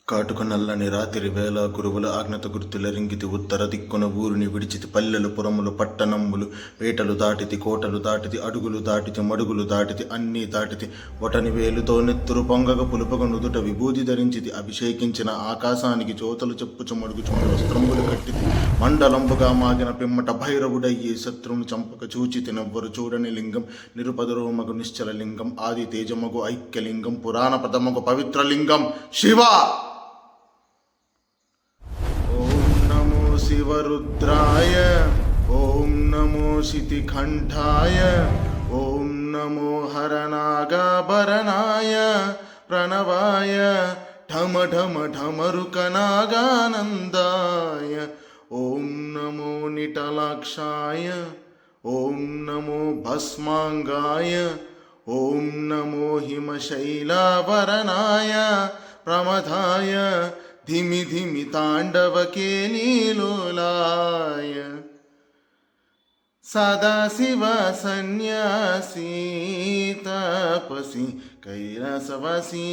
కాటుక నల్లని రాత్రి వేళ గురువుల ఆజ్ఞత గుర్తులరింగితి ఉత్తర దిక్కున ఊరిని విడిచితి పల్లెలు పురములు పట్టణములు వేటలు దాటితి కోటలు దాటితి అడుగులు దాటితి మడుగులు దాటితి అన్నీ దాటితి ఒటని వేలుతో నెత్తురు పొంగగ పులుపగ నుదుట విభూతి ధరించితి అభిషేకించిన ఆకాశానికి చోతలు చెప్పుచు మడుగుచుండి వస్త్రములు కట్టితి మండలంబుగా మాగిన పిమ్మట భైరవుడయ్యి శత్రువును చంపక చూచితి నవ్వరు చూడని లింగం నిరుపదరోమగు నిశ్చల లింగం ఆది తేజమగు ఐక్యలింగం పురాణ పదమగు పవిత్రలింగం శివ. शिवरुद्राय ओम नमो शितिखंडाय ओम नमो हरनागाभरणाय प्रणवाय ढम ढम ढमरुकनागानंदाय ओम नमो निटलाक्षाय ओम नमो भस्मांगाय ओम नमो हिमशैलाभरणाय प्रमदाय धिमि धिमि तांडवकेलीलोलाय सदाशिव सन्यासी तपसी कैलासवासी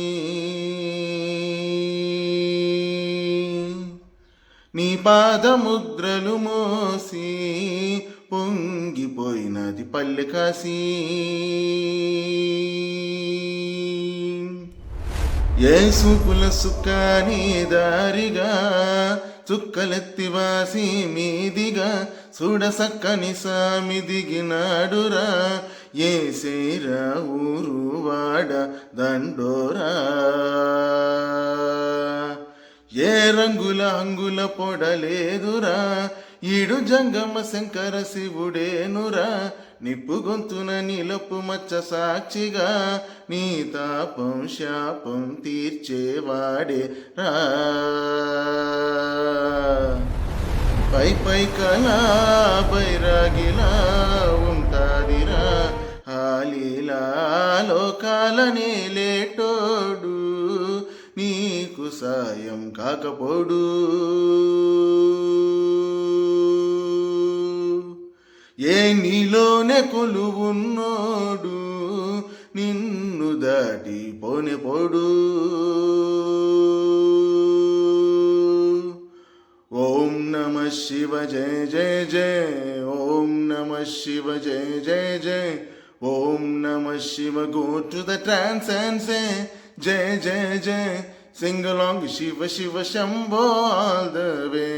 నీ పాదముద్రలు మోసి పొంగిపోయినది పల్లె కాశీ యేసు పులసుకాని దారిగా చుక్కలెత్తి వాసి మీదిగా చూడసక్కని సామి దిగినాడురా ఏసేరా ఊరు వాడ దండోరా ఏ రంగుల అంగుల పొడలేదురా ఈడు జంగమ శంకర శివుడేనురా నిప్పు గొంతున నిలపు మచ్చ సాక్షిగా నీ తాపం శాపం తీర్చేవాడే రా పై పై కలా బైరాగిలా ఉంటాదిరా హాలీలా లోకాలనే లేటోడు నీకు సాయం కాకపోడు ఏ నీలోనే కొలువున్నోడు నిన్ను దాటి పోనెపోడు ఓం నమ శివ జయ జయ జయ ఓం నమ శివ జయ జయ జయ ఓం నమ Shiva go to the trance and say జయ జయ జయ sing along Shiva Shiva Shambho all the way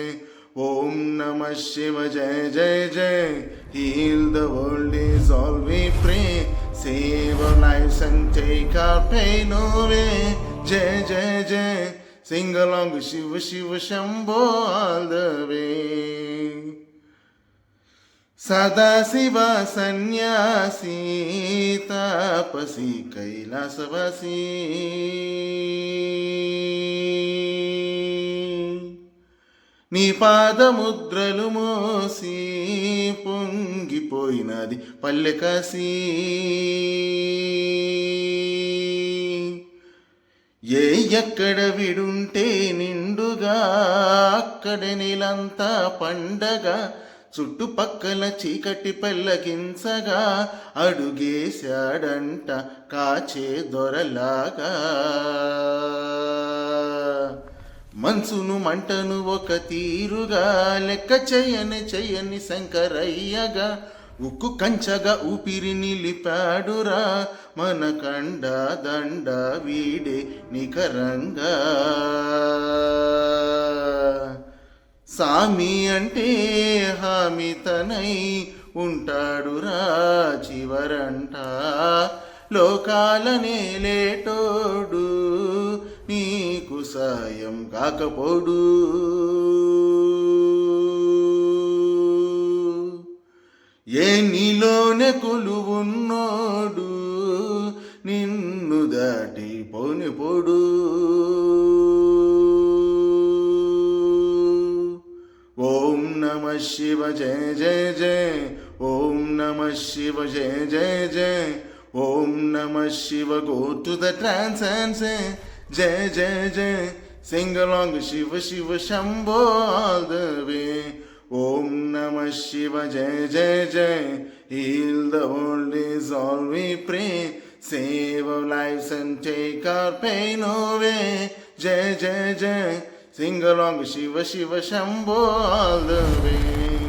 Om Namah Shiva Jai Jai Jai. Heal the world is all we pray. Save our lives and take our pain away. Jai Jai Jai. Sing along Shiva Shiva Shambho all the way. Sadashiva Sanyasi Tapasi Kailasavasi. నీ పాదముద్రలు మోసి పొంగిపోయినది పల్లె కాశీ ఏ ఎక్కడ విడుంటే నిండుగా అక్కడ నీలంతా పండగ చుట్టుపక్కల చీకటి పెళ్ళగించగా అడుగేశాడంట కాచే దొరలాగా మనసును మంటను ఒక తీరుగా లెక్క చెయ్యని శంకరయ్యగా ఉక్కు కంచగా ఊపిరి నిలిపాడురా మన కండ దండ వీడే నికరంగా సామి అంటే హామీ తనై ఉంటాడురా చివరంట లోకాలనే లేటోడు నీకు సాయం కాకపోడు ఏ నీలోనే కొలువున్నోడు నిన్ను దాటి పోనిపోడు ఓం నమ శివ జయ జయ జయ ఓం నమ శివ జయ జయ జయ ఓం నమ Shiva go to the trance and say జయ జయ జయ sing along Shiva Shiva Shambho all the way ఓం నమ శివ జయ జయ జయ heal the world is all we pray Save our lives and take our pain away. Jai Jai Jai. Sing along, Shiva Shiva Shambho all the way.